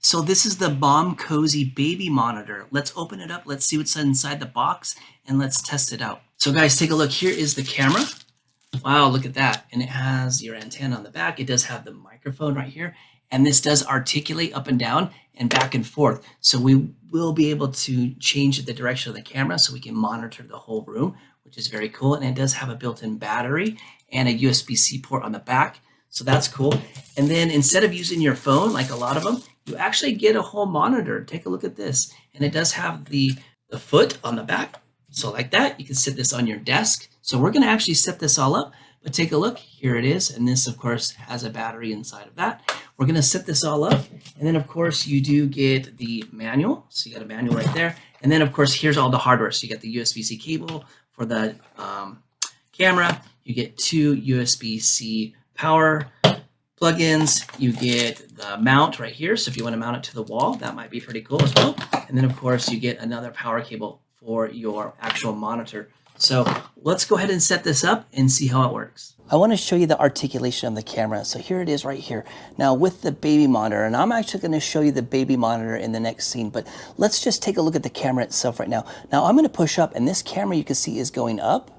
So this is the Momcozy baby monitor. Let's open it up. Let's see what's inside the box and let's test it out. So guys, take a look. Here is the camera. Wow, look at that. And it has your antenna on the back. It does have the microphone right here. And this does articulate up and down and back and forth. So we will be able to change the direction of the camera so we can monitor the whole room, which is very cool. And it does have a built-in battery and a USB-C port on the back. So that's cool. And then instead of using your phone, like a lot of them, you actually get a whole monitor. Take a look at this. And it does have the foot on the back. So like that, you can sit this on your desk. So we're going to actually set this all up, but take a look. Here it is. And this, of course, has a battery inside of that. We're going to set this all up. And then, of course, you do get the manual. So you got a manual right there. And then, of course, here's all the hardware. So you got the USB-C cable for the camera. You get two USB-C power plugins. You get the mount right here. So if you want to mount it to the wall, that might be pretty cool as well. And then, of course, you get another power cable for your actual monitor. So let's go ahead and set this up and see how it works. I want to show you the articulation of the camera. So here it is right here. Now with the baby monitor, and I'm actually going to show you the baby monitor in the next scene, but let's just take a look at the camera itself right now. Now I'm going to push up, and this camera you can see is going up.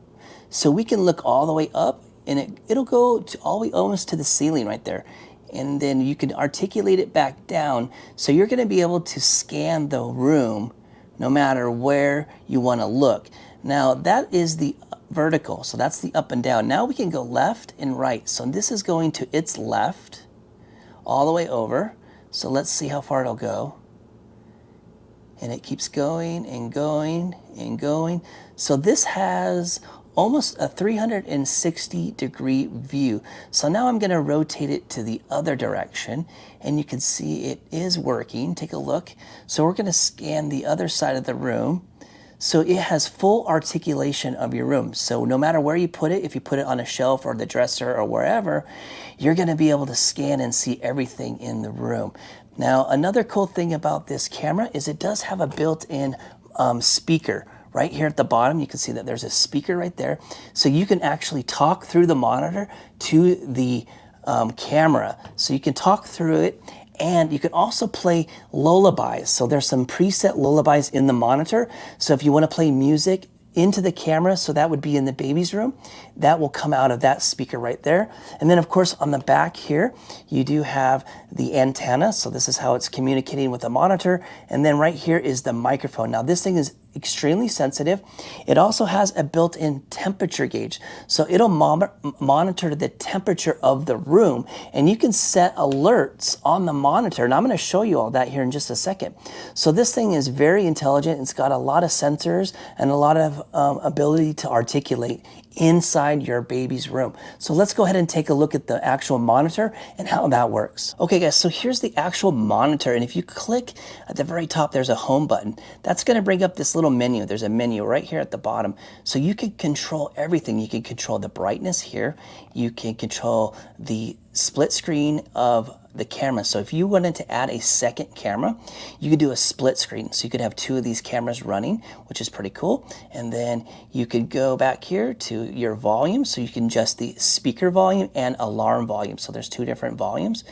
So we can look all the way up, and it'll go to all the way almost to the ceiling right there. And then you can articulate it back down. So you're going to be able to scan the room no matter where you want to look. Now that is the vertical, so that's the up and down. Now we can go left and right. So this is going to its left all the way over. So let's see how far it'll go. And it keeps going and going and going. So this has almost a 360-degree view. So now I'm going to rotate it to the other direction, and you can see it is working. Take a look. So we're going to scan the other side of the room. So it has full articulation of your room. So no matter where you put it, if you put it on a shelf or the dresser or wherever, you're going to be able to scan and see everything in the room. Now, another cool thing about this camera is it does have a built-in speaker. Right here at the bottom, you can see that there's a speaker right there. So you can actually talk through the monitor to the camera. So you can talk through it, and you can also play lullabies. So there's some preset lullabies in the monitor. So if you want to play music into the camera, so that would be in the baby's room, that will come out of that speaker right there. And then of course on the back here, you do have the antenna. So this is how it's communicating with the monitor. And then right here is the microphone. Now this thing is extremely sensitive. It also has a built-in temperature gauge. So it'll monitor the temperature of the room, and you can set alerts on the monitor. And I'm going to show you all that here in just a second. So this thing is very intelligent. It's got a lot of sensors and a lot of ability to articulate inside your baby's room. So let's go ahead and take a look at the actual monitor and how that works. Okay guys, so here's the actual monitor, and if you click at the very top, there's a home button. That's going to bring up this little menu. There's a menu right here at the bottom. So you can control everything. You can control the brightness here. You can control the split screen of the camera. So if you wanted to add a second camera, you could do a split screen. So you could have two of these cameras running, which is pretty cool. And then you could go back here to your volume. So you can adjust the speaker volume and alarm volume. So there's two different volumes.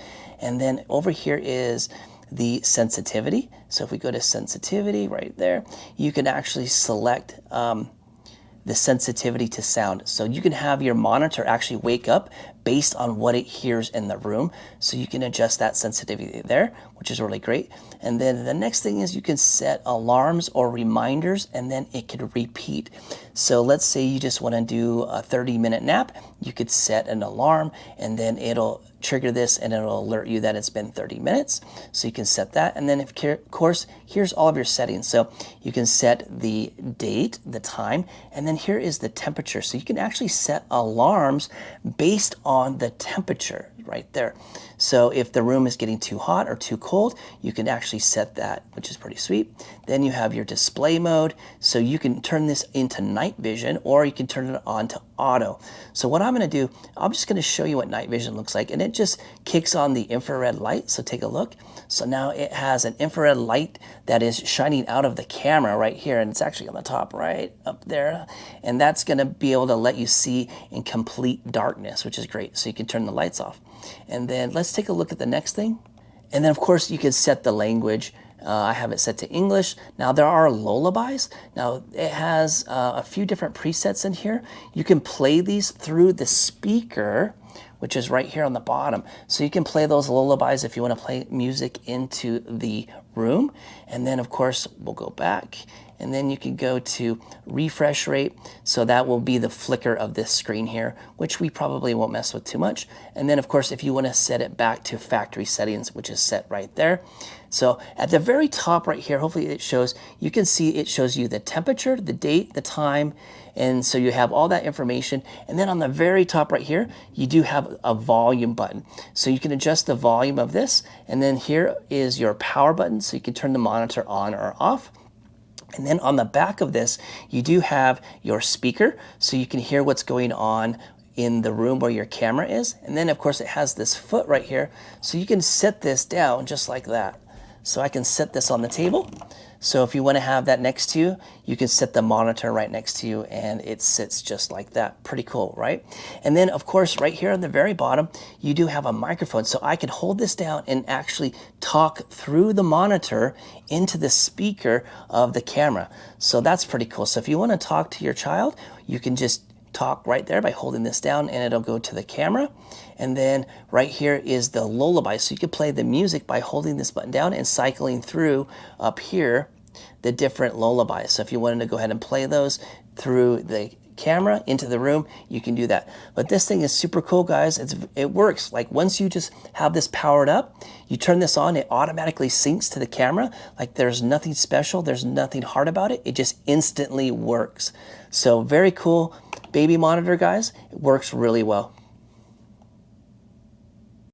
And then over here is the sensitivity. So if we go to sensitivity right there, you can actually select the sensitivity to sound. So you can have your monitor actually wake up based on what it hears in the room. So you can adjust that sensitivity there, which is really great. And then the next thing is you can set alarms or reminders, and then it could repeat. So let's say you just want to do a 30-minute nap. You could set an alarm, and then it'll trigger this and it'll alert you that it's been 30 minutes. So you can set that. And then of course, here's all of your settings. So you can set the date, the time, and then here is the temperature. So you can actually set alarms based on the temperature right there. So if the room is getting too hot or too cold, you can actually set that, which is pretty sweet. Then you have your display mode. So you can turn this into night vision, or you can turn it on to auto. So what I'm going to do, I'm just going to show you what night vision looks like, and it just kicks on the infrared light. So take a look. So now it has an infrared light that is shining out of the camera right here, and it's actually on the top right up there, and that's going to be able to let you see in complete darkness, which is great. So you can turn the lights off. And then let's take a look at the next thing. And then of course you can set the language. I have it set to English. Now there are lullabies. Now it has a few different presets in here. You can play these through the speaker, which is right here on the bottom. So you can play those lullabies if you want to play music into the room. And then of course we'll go back, and then you can go to refresh rate. So that will be the flicker of this screen here, which we probably won't mess with too much. And then of course, if you want to set it back to factory settings, which is set right there. So at the very top right here, hopefully it shows, you can see it shows you the temperature, the date, the time, and so you have all that information. And then on the very top right here, you do have a volume button. So you can adjust the volume of this. And then here is your power button, so you can turn the monitor on or off. And then on the back of this, you do have your speaker, so you can hear what's going on in the room where your camera is. And then of course it has this foot right here, so you can set this down just like that. So I can set this on the table. So if you want to have that next to you, you can set the monitor right next to you and it sits just like that. Pretty cool, right? And then of course, right here on the very bottom, you do have a microphone. So I can hold this down and actually talk through the monitor into the speaker of the camera. So that's pretty cool. So if you want to talk to your child, you can just talk right there by holding this down and it'll go to the camera. And then right here is the lullaby. So you can play the music by holding this button down and cycling through up here the different lullabies. So if you wanted to go ahead and play those through the camera into the room, you can do that. But this thing is super cool, guys. It works. Like once you just have this powered up, you turn this on, it automatically syncs to the camera. Like there's nothing special, there's nothing hard about it. It just instantly works. So very cool baby monitor, guys. It works really well.